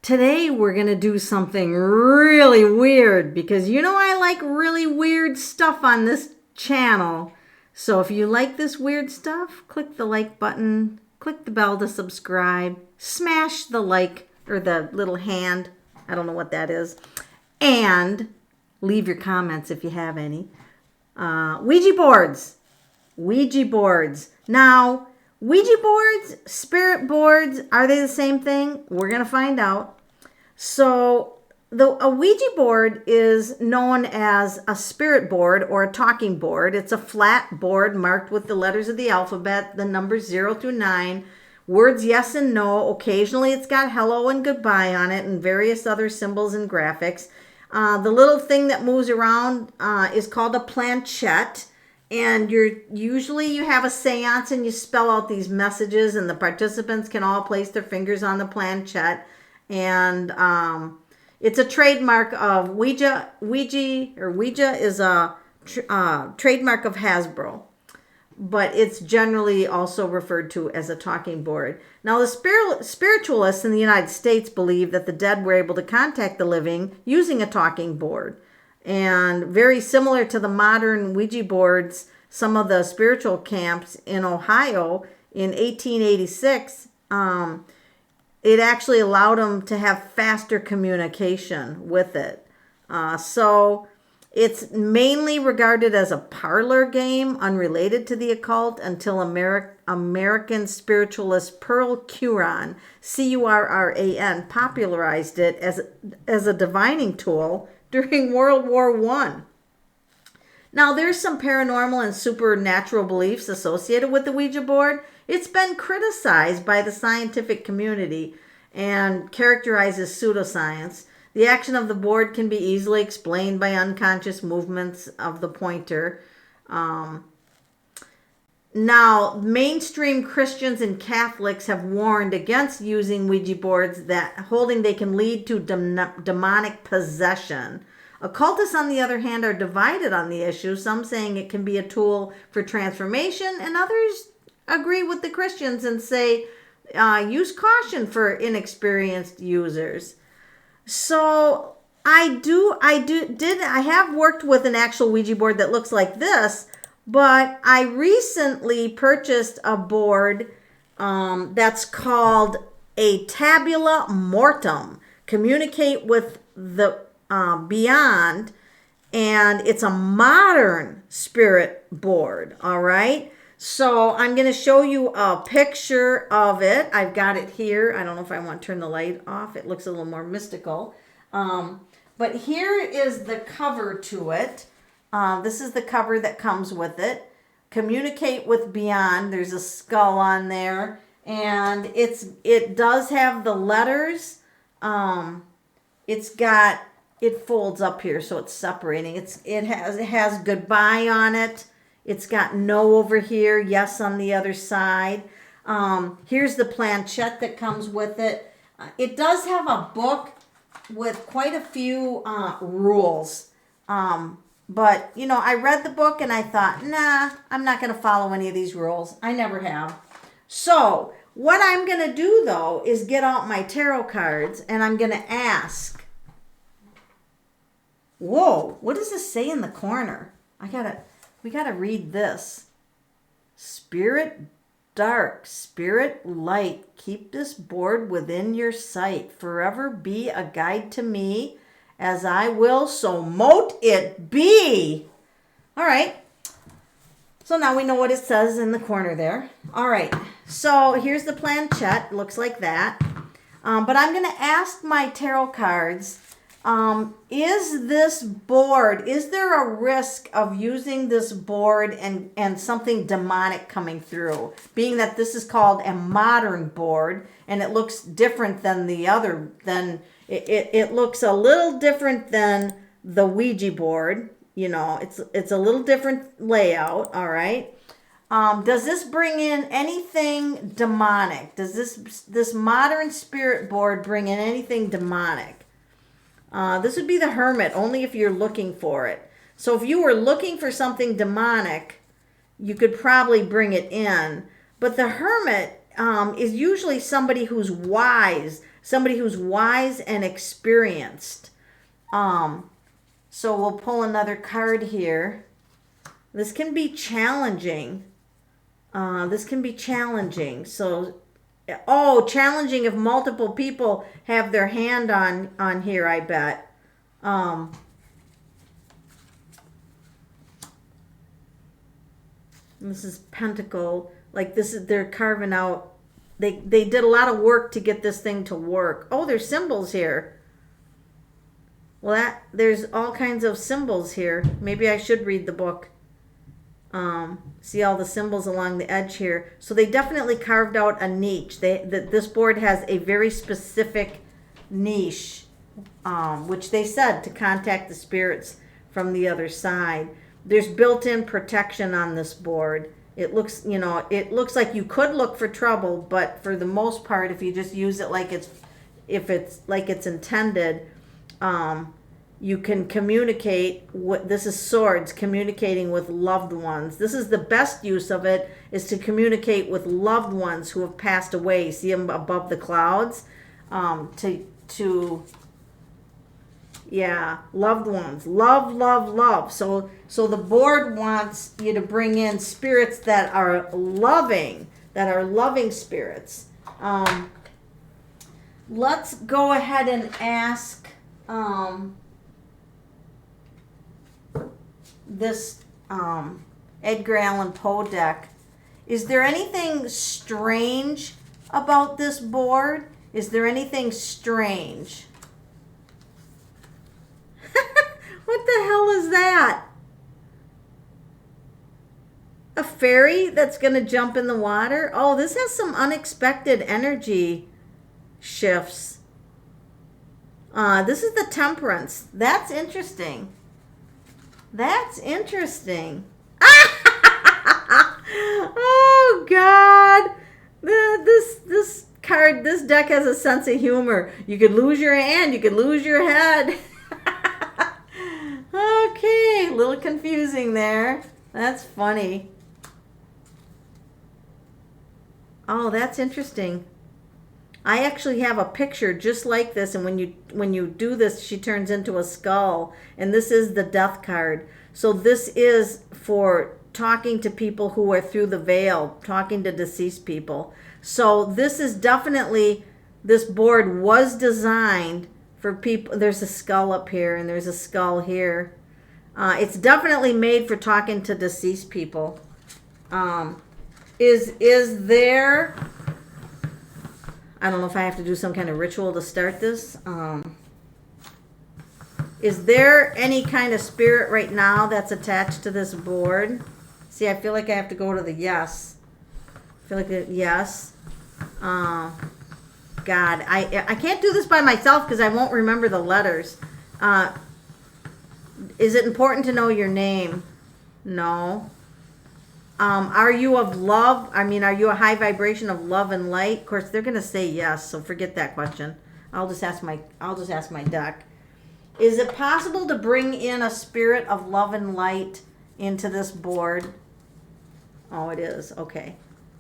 Today we're going to do something really weird because you know I like really weird stuff on this channel. So if you like this weird stuff, click the like button, click the bell to subscribe, smash the like or the little hand, I don't know what that is, and leave your comments if you have any. Ouija boards. Ouija boards. Now, Ouija boards, spirit boards, are they the same thing? We're going to find out. So, a Ouija board is known as a spirit board or a talking board. It's a flat board marked with the letters of the alphabet, the numbers 0 through 9, words yes and no. Occasionally it's got hello and goodbye on it and various other symbols and graphics. The little thing that moves around is called a planchette. And you have a seance and you spell out these messages and the participants can all place their fingers on the planchette. And it's a trademark of Ouija is a trademark of Hasbro. But it's generally also referred to as a talking board. Now, the spiritualists in the United States believe that the dead were able to contact the living using a talking board. And very similar to the modern Ouija boards, some of the spiritual camps in Ohio in 1886, it actually allowed them to have faster communication with it. So it's mainly regarded as a parlor game, unrelated to the occult, until American spiritualist Pearl Curran, Curran, popularized it as a divining tool during World War I. Now, there's some paranormal and supernatural beliefs associated with the Ouija board. It's been criticized by the scientific community and characterized as pseudoscience. The action of the board can be easily explained by unconscious movements of the pointer. Now, mainstream Christians and Catholics have warned against using Ouija boards, that holding they can lead to demonic possession. Occultists, on the other hand, are divided on the issue, some saying it can be a tool for transformation, and others agree with the Christians and say use caution for inexperienced users. So I have worked with an actual Ouija board that looks like this, but I recently purchased a board that's called a Tabula Mortem, communicate with the beyond, and it's a modern spirit board. All right, so I'm going to show you a picture of it. I've got it here. I don't know if I want to turn the light off. It looks a little more mystical, but here is the cover to it. This is the cover that comes with it. Communicate with beyond. There's a skull on there, and it does have the letters. It folds up here, so it's separating. It has goodbye on it. It's got no over here, yes on the other side. Here's the planchette that comes with it. It does have a book with quite a few rules. But, you know, I read the book and I thought, nah, I'm not going to follow any of these rules. I never have. So what I'm going to do, though, is get out my tarot cards and I'm going to ask. Whoa, what does this say in the corner? We gotta read this. Spirit dark, spirit light, keep this board within your sight. Forever be a guide to me, as I will, so mote it be. All right. So now we know what it says in the corner there. All right. So here's the planchette. Looks like that. But I'm going to ask my tarot cards, is this board, is there a risk of using this board and something demonic coming through? Being that this is called a modern board and it looks different than the other, it looks a little different than the Ouija board. You know, it's a little different layout, all right? Does this bring in anything demonic? Does this modern spirit board bring in anything demonic? This would be the Hermit, only if you're looking for it. So if you were looking for something demonic, you could probably bring it in. But the Hermit is usually somebody who's wise and experienced. So we'll pull another card here. This can be challenging. So, challenging if multiple people have their hand on here, I bet. This is pentacle. Like they're carving out. They did a lot of work to get this thing to work. Oh, there's symbols here. Well, there's all kinds of symbols here. Maybe I should read the book. See all the symbols along the edge here. So they definitely carved out a niche. This board has a very specific niche, which they said to contact the spirits from the other side. There's built-in protection on this board. It looks like you could look for trouble, but for the most part, if you just use it like it's intended, you can communicate. This is swords, communicating with loved ones. This is the best use of it, is to communicate with loved ones who have passed away. See them above the clouds, loved ones, love. So the board wants you to bring in spirits that are loving spirits. Let's go ahead and ask this Edgar Allan Poe deck. Is there anything strange about this board? Is there anything strange? What the hell is that? A fairy that's going to jump in the water? Oh, this has some unexpected energy shifts. This is the Temperance. That's interesting. Oh, God. This card, this deck has a sense of humor. You could lose your hand. You could lose your head. Okay, a little confusing there. That's funny. Oh, that's interesting. I actually have a picture just like this, and when you do this, she turns into a skull, and this is the Death card. So this is for talking to people who are through the veil, talking to deceased people. So this is definitely, this board was designed for people. There's a skull up here, and there's a skull here. It's definitely made for talking to deceased people. Is there, I don't know if I have to do some kind of ritual to start this. Is there any kind of spirit right now that's attached to this board? See, I feel like I have to go to the yes. I feel like yes. God, I can't do this by myself because I won't remember the letters. Is it important to know your name? No. Are you of love? I mean, are you a high vibration of love and light? Of course, they're going to say yes, so forget that question. I'll just ask my deck. Is it possible to bring in a spirit of love and light into this board? Oh, it is. Okay.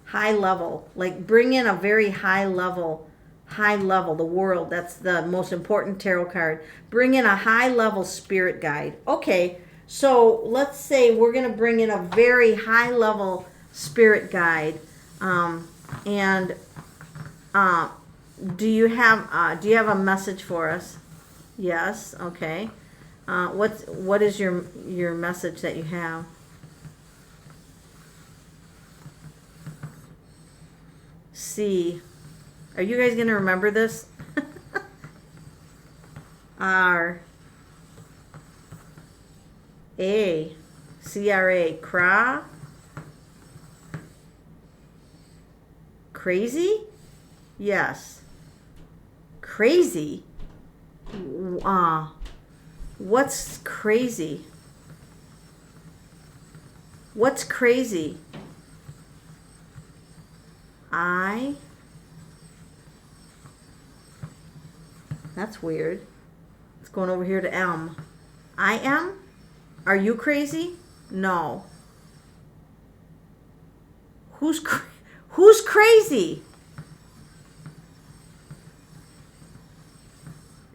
High level. Like bring in a very high level, the world. That's the most important tarot card. Bring in a high level spirit guide. Okay. So let's say we're going to bring in a very high level spirit guide. Do you have a message for us? Yes. Okay. What is your message that you have? C. Are you guys going to remember this? R. A. C-R-A. Cra. Crazy? Yes. Crazy? What's crazy? What's crazy? That's weird. It's going over here to M. I am? Are you crazy? No. Who's crazy?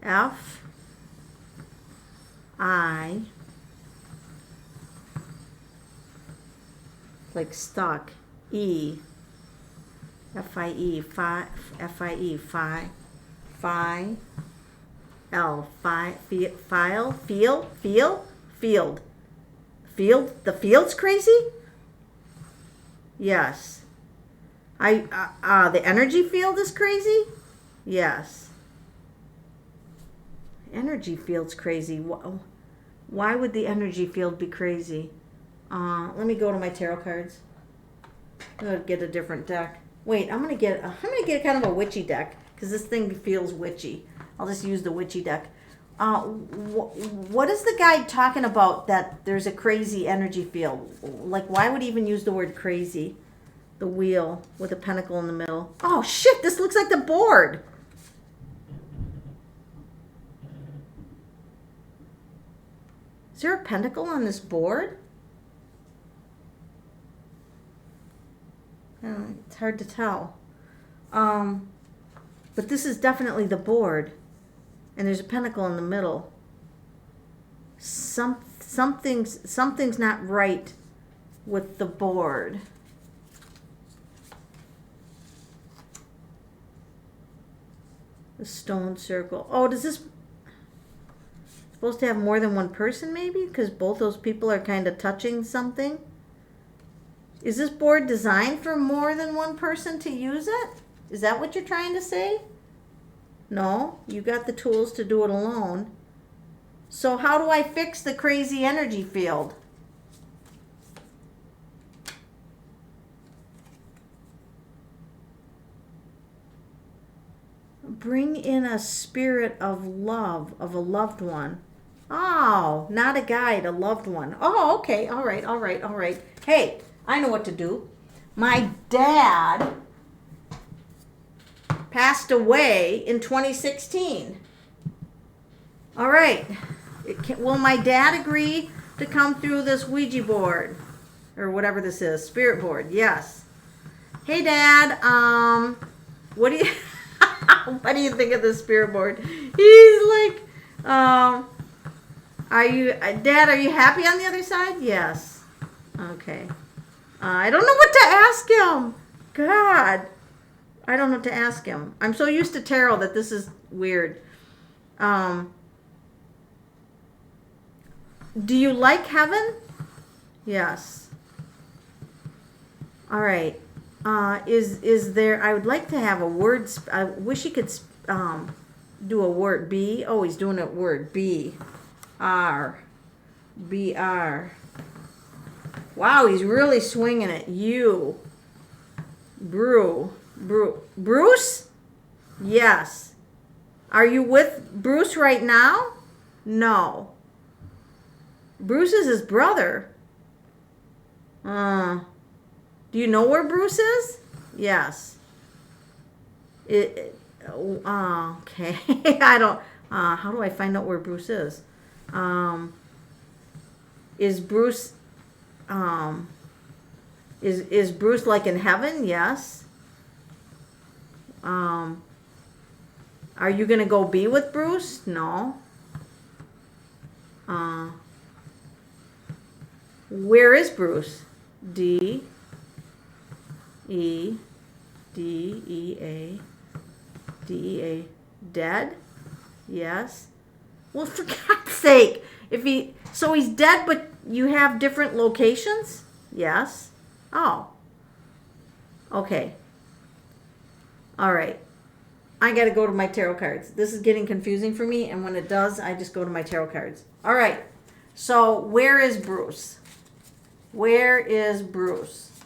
F I like stuck. E F-I-E F-I-E Phi L file field. The field's crazy? Yes. The energy field is crazy? Yes. Energy field's crazy. Why would the energy field be crazy? Let me go to my tarot cards. I'm gonna get a different deck. Wait, I'm gonna get kind of a witchy deck because this thing feels witchy. I'll just use the witchy deck. What is the guy talking about that there's a crazy energy field? Like, why would he even use the word crazy? The wheel with a pinnacle in the middle. Oh shit, this looks like the board. Is there a pentacle on this board? It's hard to tell. But this is definitely the board. And there's a pentacle in the middle. Something's not right with the board. The stone circle. Oh, does this supposed to have more than one person maybe? Because both those people are kind of touching something. Is this board designed for more than one person to use it? Is that what you're trying to say? No, you got the tools to do it alone. So how do I fix the crazy energy field? Bring in a spirit of love of a loved one. Oh, not a guide, a loved one. Oh, okay. All right. Hey, I know what to do. My dad passed away in 2016. All right. Will my dad agree to come through this Ouija board? Or whatever this is. Spirit board. Yes. Hey, Dad. What do you... what do you think of this spirit board? He's like... Dad, are you happy on the other side? Yes. Okay. I don't know what to ask him. God. I don't know what to ask him. I'm so used to tarot that this is weird. Do you like heaven? Yes. All right. Is there... I would like to have a word... I wish he could do a word. B. Oh, he's doing a word. B. R. B-R. Wow, he's really swinging it. U. Bruce? Yes. Are you with Bruce right now? No. Bruce is his brother. Do you know where Bruce is? Yes. Okay. I don't... how do I find out where Bruce is? Is Bruce... Is Bruce like in heaven? Yes. Are you gonna go be with Bruce? No. Where is Bruce? D E A. Dead? Yes. Well, for God's sake, so he's dead, but you have different locations? Yes. Oh. Okay. All right. I got to go to my tarot cards. This is getting confusing for me, and when it does, I just go to my tarot cards. All right. So, where is Bruce? Where is Bruce?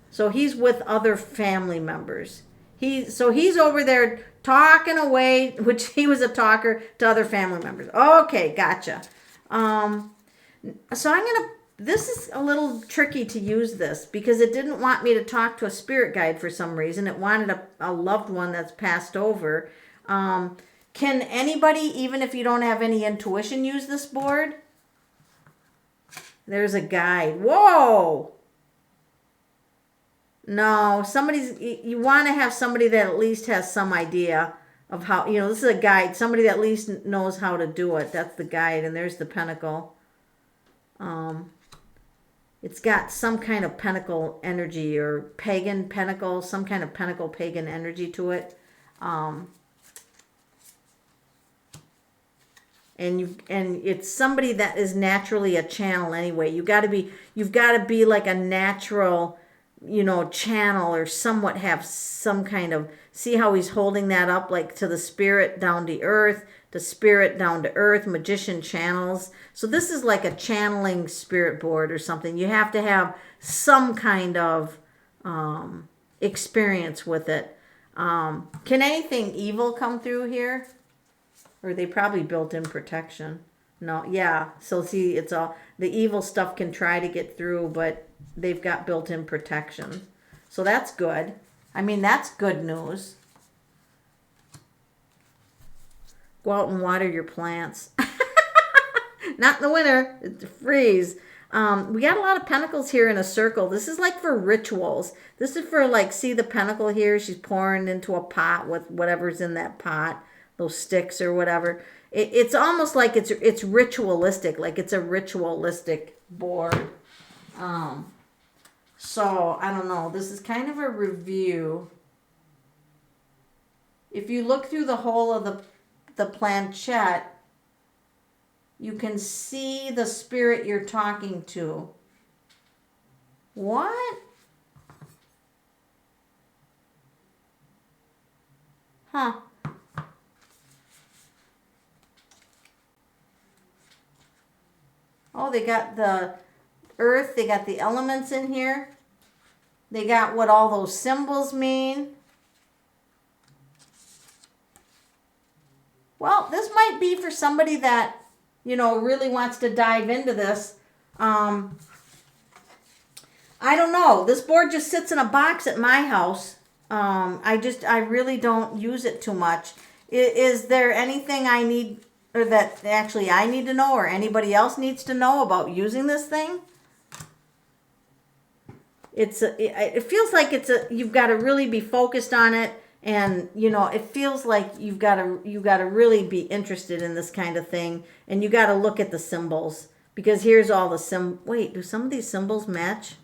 So, he's with other family members. He's over there talking away, which he was a talker to other family members. Okay, gotcha. So this is a little tricky to use this because it didn't want me to talk to a spirit guide for some reason. It wanted a loved one that's passed over. Can anybody, even if you don't have any intuition, use this board? There's a guide. Whoa! No, you want to have somebody that at least has some idea of how, this is a guide, somebody that at least knows how to do it. That's the guide, and there's the pentacle. It's got some kind of pentacle energy or pagan pentacle, some kind of pentacle pagan energy to it. And it's somebody that is naturally a channel anyway. You've got to be like a natural, channel, or somewhat have some kind of, see how he's holding that up, like to the spirit down to earth, to spirit down to earth, magician channels. So this is like a channeling spirit board or something. You have to have some kind of experience with it. Can anything evil come through here? Or they probably built in protection. No, yeah. So see, it's all, the evil stuff can try to get through, but they've got built-in protection. So that's good. I mean, that's good news. Go out and water your plants. Not in the winter. It's freeze. We got a lot of pentacles here in a circle. This is like for rituals. This is for, like, see the pentacle here? She's pouring into a pot with whatever's in that pot. Those sticks or whatever. It's almost like it's ritualistic. Like it's a ritualistic board. So, I don't know. This is kind of a review. If you look through the whole of the planchette, you can see the spirit you're talking to. What? Huh. Oh, they got the earth. They got the elements in here. They got what all those symbols mean. Well, this might be for somebody that, really wants to dive into this. I don't know. This board just sits in a box at my house. I really don't use it too much. Is there anything I need, or that actually I need to know, or anybody else needs to know about using this thing? It feels like you've got to really be focused on it, and it feels like you've got to really be interested in this kind of thing, and you got to look at the symbols, because here's all the wait, do some of these symbols match?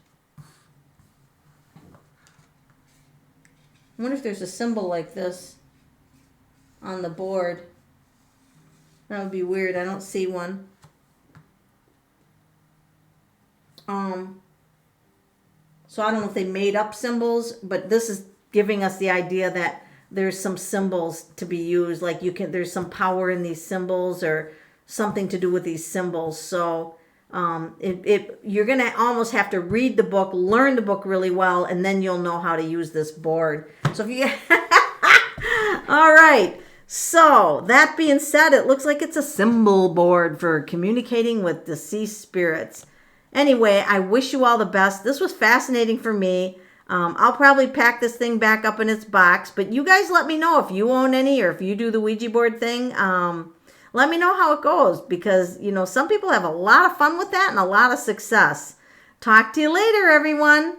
I wonder if there's a symbol like this on the board. That would be weird. I don't see one. So I don't know if they made up symbols, but this is giving us the idea that there's some symbols to be used. Like there's some power in these symbols, or something to do with these symbols. So you're going to almost have to read the book, learn the book really well, and then you'll know how to use this board. So if you, all right. So that being said, it looks like it's a symbol board for communicating with deceased spirits. Anyway, I wish you all the best. This was fascinating for me. I'll probably pack this thing back up in its box, but you guys let me know if you own any, or if you do the Ouija board thing. Let me know how it goes, because, some people have a lot of fun with that and a lot of success. Talk to you later, everyone.